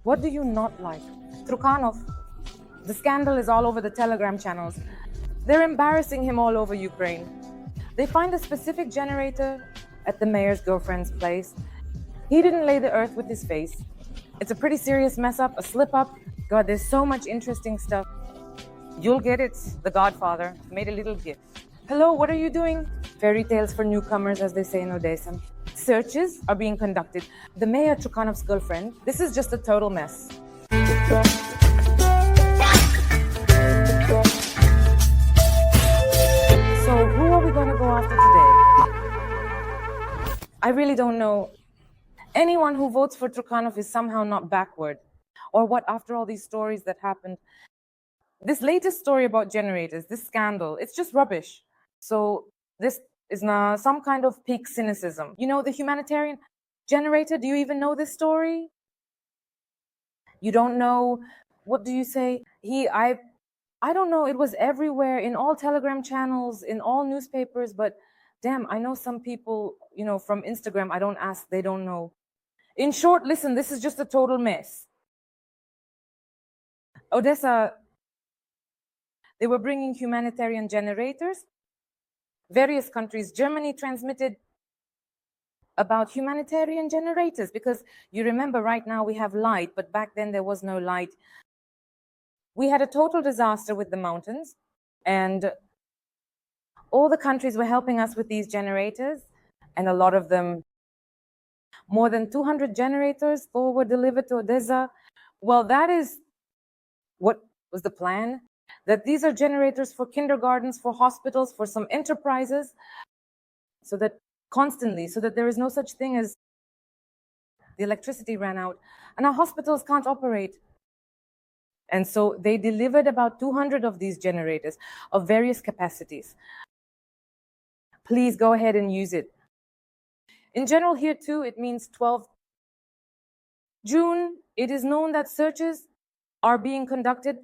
What do you not like? Trukhanov. The scandal is all over the Telegram channels. They're embarrassing him all over Ukraine. They find a specific generator at the mayor's girlfriend's place. He didn't lay the earth with his face. It's a pretty serious mess up, a slip up. God, there's so much interesting stuff. You'll get it. The Godfather made a little gift. Hello, what are you doing? Fairy tales for newcomers, as they say in Odessa. Searches are being conducted. The mayor Trukhanov's girlfriend. This is just a total mess. So who are we going to go after today? I really don't know. Anyone who votes for Trukhanov is somehow not backward. Or what, after all these stories that happened? This latest story about generators, this scandal, it's just rubbish. So this is now some kind of peak cynicism. You know, the humanitarian generator, do you even know this story? You don't know, what do you say? I don't know, it was everywhere, in all Telegram channels, in all newspapers, but damn, I know some people, you know, from Instagram, I don't ask, they don't know. In short, listen, this is just a total mess. Odessa, they were bringing humanitarian generators. Various countries, Germany transmitted about humanitarian generators because you remember right now we have light, but back then there was no light. We had a total disaster with the mountains, and all the countries were helping us with these generators, and a lot of them, more than 200 generators were delivered to Odessa. Well, that is what was the plan, that these are generators for kindergartens, for hospitals, for some enterprises, so that there is no such thing as the electricity ran out and our hospitals can't operate. And so they delivered about 200 of these generators of various capacities. Please go ahead and use it. In general, here too, it means 12 June. It is known that searches are being conducted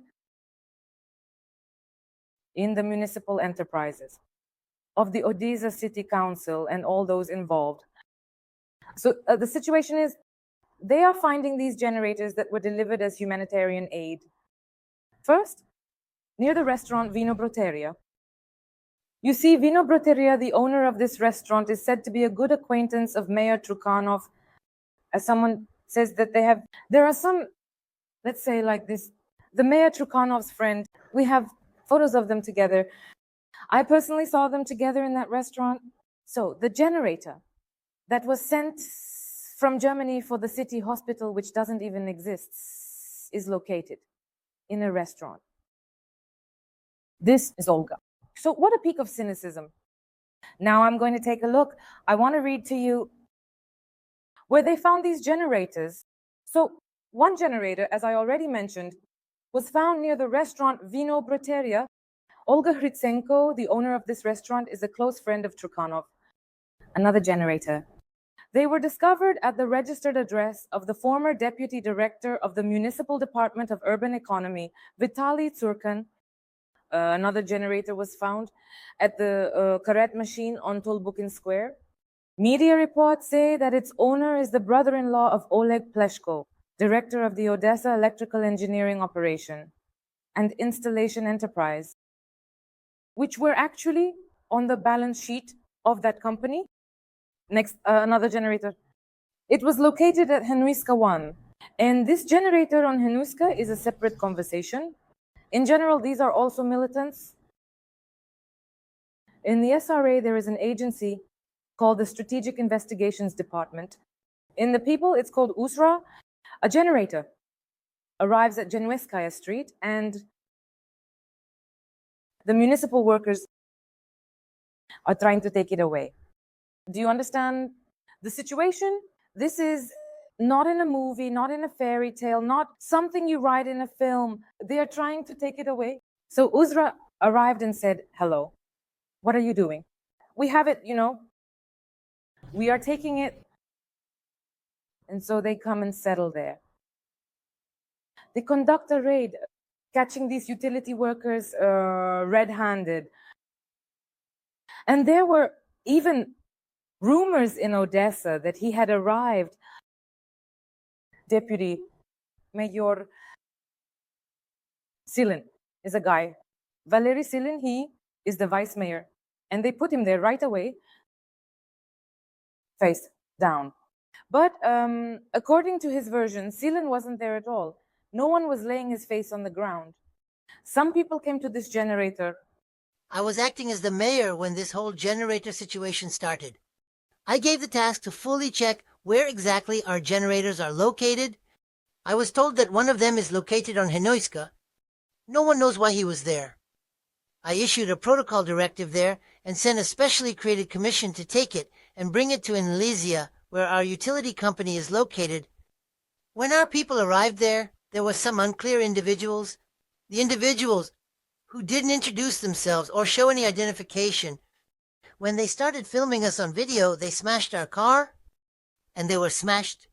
in the municipal enterprises of the Odessa City Council and all those involved. So the situation is, they are finding these generators that were delivered as humanitarian aid. First, near the restaurant Vino Broteria. You see, Vino Broteria, the owner of this restaurant, is said to be a good acquaintance of Mayor Trukhanov. As someone says that there are some, let's say like this, the Mayor Trukhanov's friend, we have photos of them together. I personally saw them together in that restaurant. So the generator that was sent from Germany for the city hospital, which doesn't even exist, is located in a restaurant. This is Olga. So what a peak of cynicism. Now I'm going to take a look. I want to read to you where they found these generators. So one generator, as I already mentioned, was found near the restaurant Vino Broteria. Olga Hrytsenko, the owner of this restaurant, is a close friend of Trukhanov. Another generator. They were discovered at the registered address of the former deputy director of the Municipal Department of Urban Economy, Vitaly Tsurkan. Another generator was found at the Karet machine on Tolbukin Square. Media reports say that its owner is the brother-in-law of Oleg Pleshko, director of the Odessa Electrical Engineering Operation and Installation Enterprise, which were actually on the balance sheet of that company. Next, another generator. It was located at Henuiska 1. And this generator on Henuiska is a separate conversation. In general, these are also militants. In the SRA, there is an agency called the Strategic Investigations Department. In the people, it's called USRA. A generator arrives at Genueskaya Street, and the municipal workers are trying to take it away. Do you understand the situation? This is not in a movie, not in a fairy tale, not something you write in a film. They are trying to take it away. So USRA arrived and said, hello, what are you doing? We have it, you know, we are taking it. And so they come and settle there. They conduct a raid, catching these utility workers red-handed. And there were even rumors in Odessa that he had arrived, deputy Mayor Silin is a guy. Valery Silin, he is the vice mayor. And they put him there right away, face down. But according to his version, Silin wasn't there at all. No one was laying his face on the ground. Some people came to this generator. I was acting as the mayor when this whole generator situation started. I gave the task to fully check where exactly our generators are located. I was told that one of them is located on Henoiska. No one knows why he was there. I issued a protocol directive there and sent a specially created commission to take it and bring it to Inlesia, where our utility company is located. When our people arrived there were some unclear individuals. The individuals who didn't introduce themselves or show any identification. When they started filming us on video, they smashed our car, and they were smashed.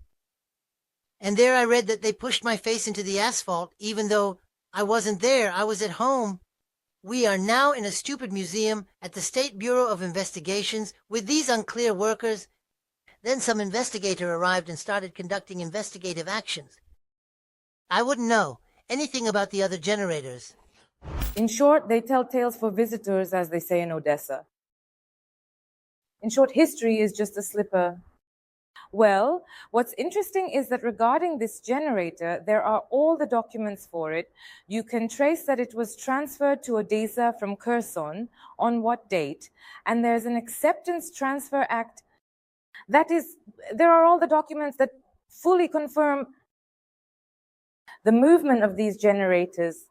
And there I read that they pushed my face into the asphalt, even though I wasn't there. I was at home. We are now in a stupid museum at the State Bureau of Investigations with these unclear workers. Then some investigator arrived and started conducting investigative actions. I wouldn't know anything about the other generators. In short, they tell tales for visitors, as they say in Odessa. In short, history is just a slipper. Well, what's interesting is that regarding this generator, there are all the documents for it. You can trace that it was transferred to Odessa from Kherson on what date, and there's an acceptance transfer act. That is, there are all the documents that fully confirm the movement of these generators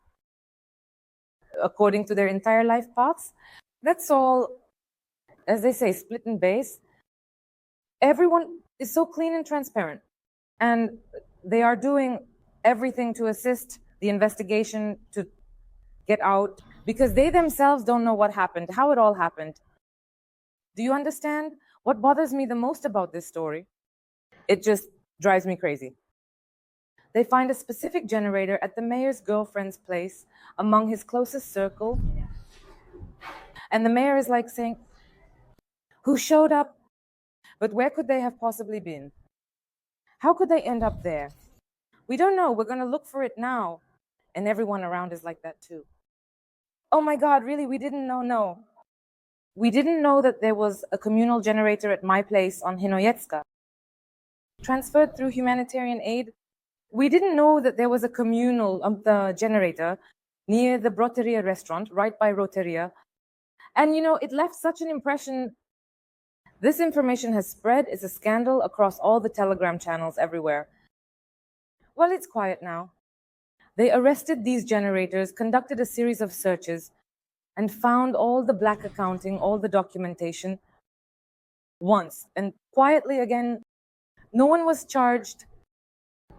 according to their entire life paths. That's all, as they say, split and base. Everyone is so clean and transparent, and they are doing everything to assist the investigation to get out, because they themselves don't know what happened, how it all happened. Do you understand? What bothers me the most about this story? It just drives me crazy. They find a specific generator at the mayor's girlfriend's place among his closest circle. And the mayor is like saying, who showed up? But where could they have possibly been? How could they end up there? We don't know. We're going to look for it now. And everyone around is like that too. Oh my God, really? We didn't know? No. We didn't know that there was a communal generator at my place on Hinoyetska, transferred through humanitarian aid. We didn't know that there was a communal generator near the Broteria restaurant, right by Roteria. And you know, it left such an impression. This information has spread. It's a scandal across all the Telegram channels everywhere. Well, it's quiet now. They arrested these generators, conducted a series of searches, and found all the black accounting, all the documentation once. And quietly again, no one was charged.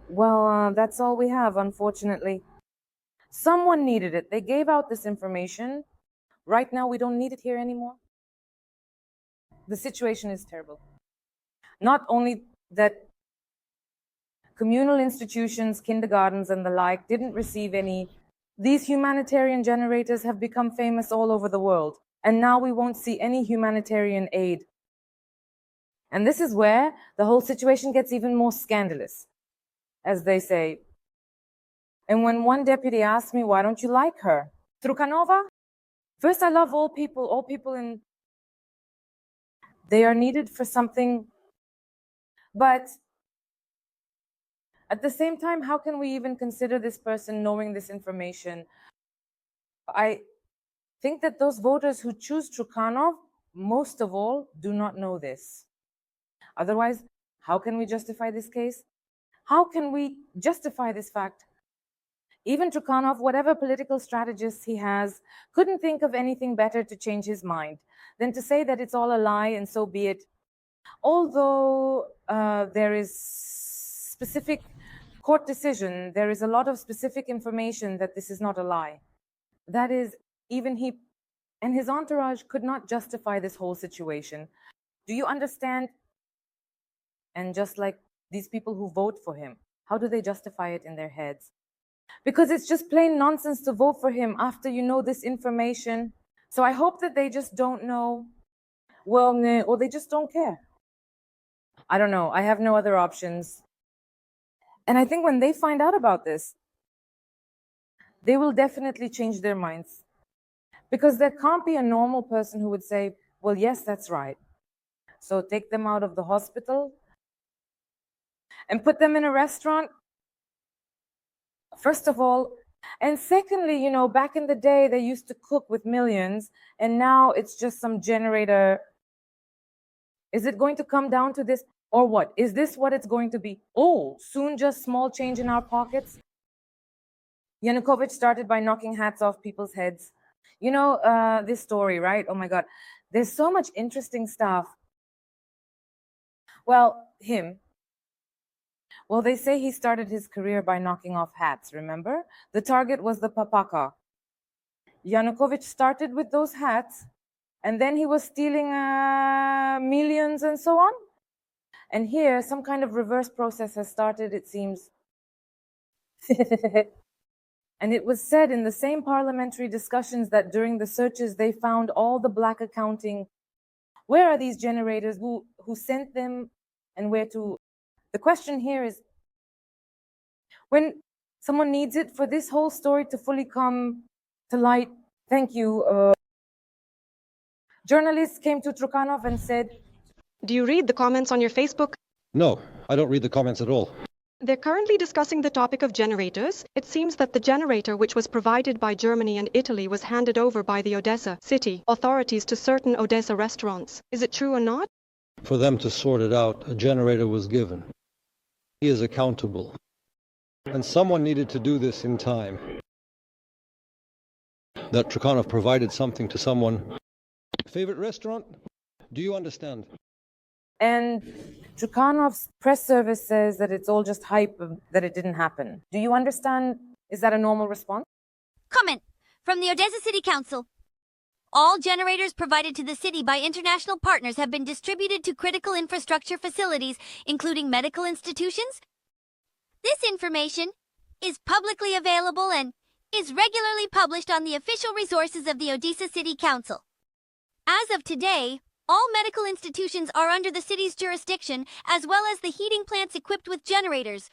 Well, that's all we have, unfortunately. Someone needed it. They gave out this information. Right now, we don't need it here anymore. The situation is terrible. Not only that communal institutions, kindergartens, and the like didn't receive any, these humanitarian generators have become famous all over the world. And now we won't see any humanitarian aid. And this is where the whole situation gets even more scandalous, as they say. And when one deputy asked me, why don't you like her? Trukhanova? First, I love all people they are needed for something. But at the same time, how can we even consider this person knowing this information? I think that those voters who choose Trukhanov, most of all, do not know this. Otherwise, how can we justify this case? How can we justify this fact? Even Trukhanov, whatever political strategist he has, couldn't think of anything better to change his mind than to say that it's all a lie and so be it. Although there is specific court decision, there is a lot of specific information that this is not a lie. That is, even he and his entourage could not justify this whole situation. Do you understand? And just like these people who vote for him, how do they justify it in their heads? Because it's just plain nonsense to vote for him after you know this information. So I hope that they just don't know, well, or they just don't care. I don't know. I have no other options. And I think when they find out about this, they will definitely change their minds. Because there can't be a normal person who would say, well, yes, that's right. So take them out of the hospital and put them in a restaurant. First of all, and secondly, back in the day, they used to cook with millions, and now it's just some generator. Is it going to come down to this, or what? Is this what it's going to be? Oh, soon just small change in our pockets? Yanukovych started by knocking hats off people's heads. This story, right? Oh my God. There's so much interesting stuff. Well, they say he started his career by knocking off hats, remember? The target was the papaka. Yanukovych started with those hats, and then he was stealing millions and so on. And here, some kind of reverse process has started, it seems. And it was said in the same parliamentary discussions that during the searches, they found all the black accounting. Where are these generators? Who sent them and where to? The question here is, when someone needs it for this whole story to fully come to light, thank you. Journalists came to Trukhanov and said, do you read the comments on your Facebook? No, I don't read the comments at all. They're currently discussing the topic of generators. It seems that the generator which was provided by Germany and Italy was handed over by the Odessa city authorities to certain Odessa restaurants. Is it true or not? For them to sort it out, a generator was given. He is accountable. And someone needed to do this in time. That Trukhanov provided something to someone. Favorite restaurant? Do you understand? And Trukhanov's press service says that it's all just hype, that it didn't happen. Do you understand? Is that a normal response? Comment from the Odessa City Council. All generators provided to the city by international partners have been distributed to critical infrastructure facilities, including medical institutions. This information is publicly available and is regularly published on the official resources of the Odessa City Council. As of today, all medical institutions are under the city's jurisdiction, as well as the heating plants equipped with generators.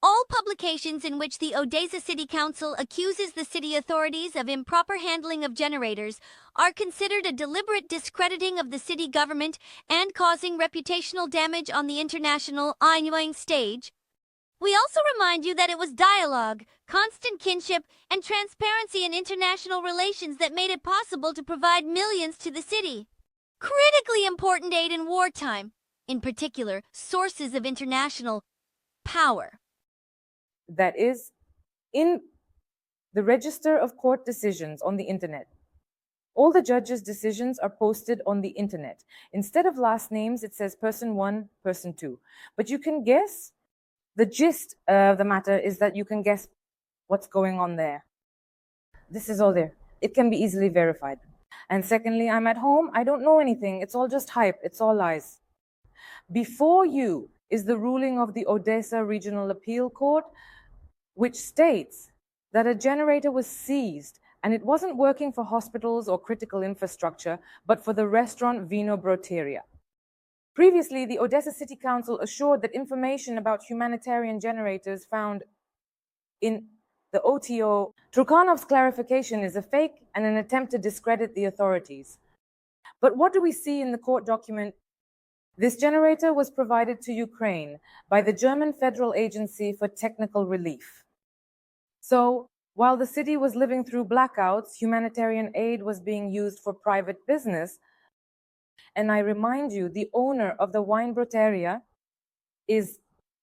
All publications in which the Odessa City Council accuses the city authorities of improper handling of generators are considered a deliberate discrediting of the city government and causing reputational damage on the international online stage. We also remind you that it was dialogue, constant kinship, and transparency in international relations that made it possible to provide millions to the city. Critically important aid in wartime, in particular, sources of international power. That is in the register of court decisions on the internet. All the judges' decisions are posted on the internet. Instead of last names, it says person 1, person 2. But you can guess, the gist of the matter is that you can guess what's going on there. This is all there. It can be easily verified. And secondly, I'm at home. I don't know anything. It's all just hype. It's all lies. Before you is the ruling of the Odessa Regional Appeal Court, which states that a generator was seized and it wasn't working for hospitals or critical infrastructure, but for the restaurant Vino Broteria. Previously, the Odessa City Council assured that information about humanitarian generators found in the OTO, Trukhanov's clarification is a fake and an attempt to discredit the authorities. But what do we see in the court document? This generator was provided to Ukraine by the German Federal Agency for Technical Relief. So, while the city was living through blackouts, humanitarian aid was being used for private business. And I remind you, the owner of the wine Broteria is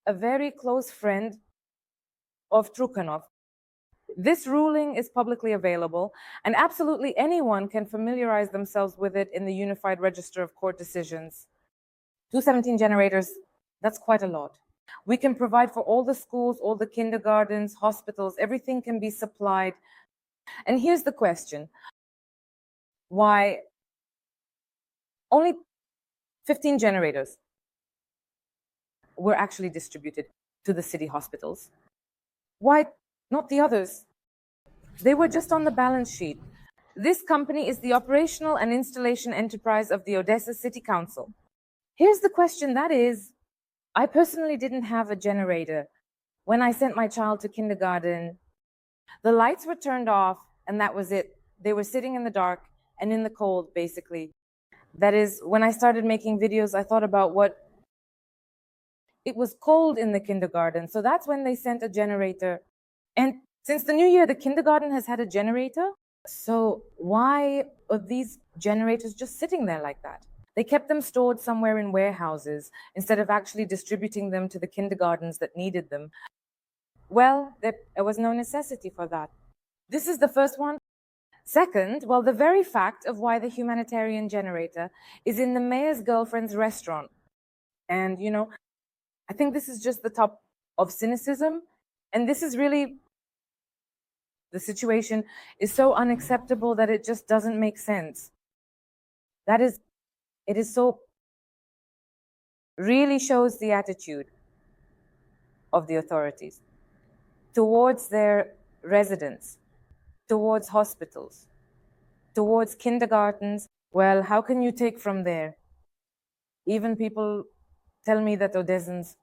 a very close friend of Trukhanov. This ruling is publicly available, and absolutely anyone can familiarize themselves with it in the Unified Register of Court Decisions. 217 generators, that's quite a lot. We can provide for all the schools, all the kindergartens, hospitals, everything can be supplied. And here's the question. Why only 15 generators were actually distributed to the city hospitals? Why not the others? They were just on the balance sheet. This company is the operational and installation enterprise of the Odessa City Council. Here's the question, that is, I personally didn't have a generator when I sent my child to kindergarten, the lights were turned off and that was it. They were sitting in the dark and in the cold, basically. That is, when I started making videos, I thought about it was cold in the kindergarten. So that's when they sent a generator. And since the new year, the kindergarten has had a generator. So why are these generators just sitting there like that? They kept them stored somewhere in warehouses instead of actually distributing them to the kindergartens that needed them. Well, there was no necessity for that. This is the first one. Second, well, the very fact of why the humanitarian generator is in the mayor's girlfriend's restaurant. And, I think this is just the top of cynicism. And this is really, the situation is so unacceptable that it just doesn't make sense. It is so, really shows the attitude of the authorities towards their residents, towards hospitals, towards kindergartens. Well, how can you take from there? Even people tell me that Odessans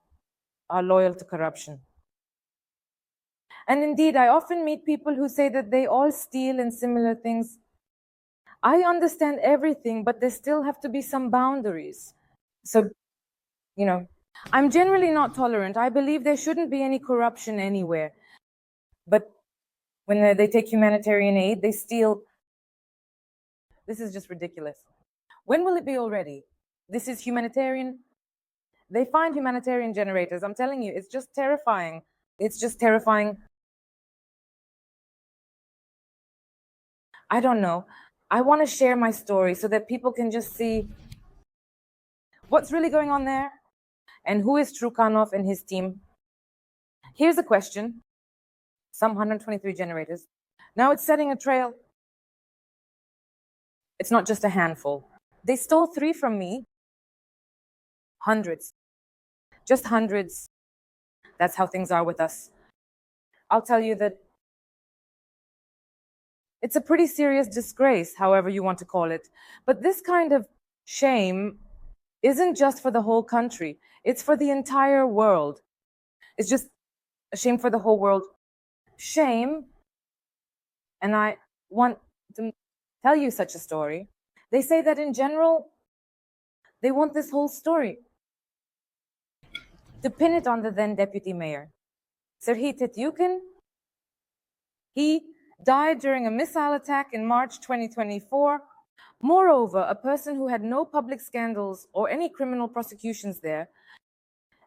are loyal to corruption. And indeed, I often meet people who say that they all steal and similar things. I understand everything, but there still have to be some boundaries. So, I'm generally not tolerant. I believe there shouldn't be any corruption anywhere. But when they take humanitarian aid, they steal. This is just ridiculous. When will it be already? This is humanitarian. They find humanitarian generators. I'm telling you, it's just terrifying. It's just terrifying. I don't know. I want to share my story so that people can just see what's really going on there and who is Trukhanov and his team. Here's a question. Some 123 generators. Now it's setting a trail. It's not just a handful. They stole 3 from me. Hundreds. Just hundreds. That's how things are with us. I'll tell you that it's a pretty serious disgrace, however you want to call it. But this kind of shame isn't just for the whole country. It's for the entire world. It's just a shame for the whole world. Shame, and I want to tell you such a story. They say that in general, they want this whole story to pin it on the then deputy mayor, Serhiy Tetyukin. He died during a missile attack in March 2024. Moreover, a person who had no public scandals or any criminal prosecutions there.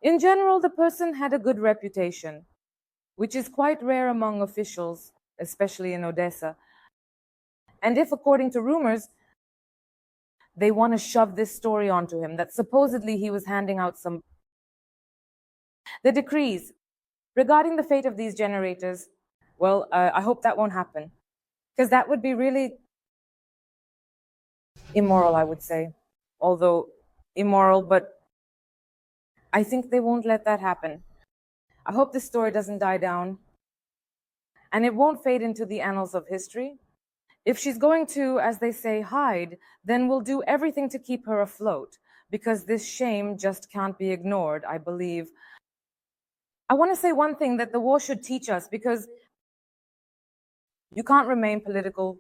In general, the person had a good reputation, which is quite rare among officials, especially in Odessa. And if, according to rumors, they want to shove this story onto him, that supposedly he was handing out some... The decrees regarding the fate of these generators, well, I hope that won't happen, because that would be really immoral, I would say. Although immoral, but I think they won't let that happen. I hope this story doesn't die down, and it won't fade into the annals of history. If she's going to, as they say, hide, then we'll do everything to keep her afloat, because this shame just can't be ignored, I believe. I want to say one thing that the war should teach us, because you can't remain political.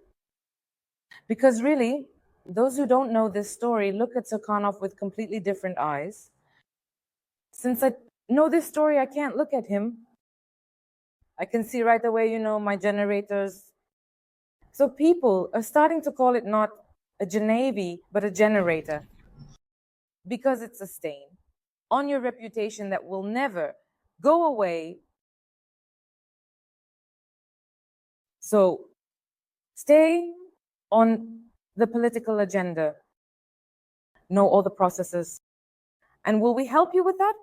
Because really, those who don't know this story look at Trukhanov with completely different eyes. Since I know this story, I can't look at him. I can see right away, my generators. So people are starting to call it not a Genevi, but a generator. Because it's a stain on your reputation that will never go away. So stay on the political agenda. Know all the processes. And will we help you with that?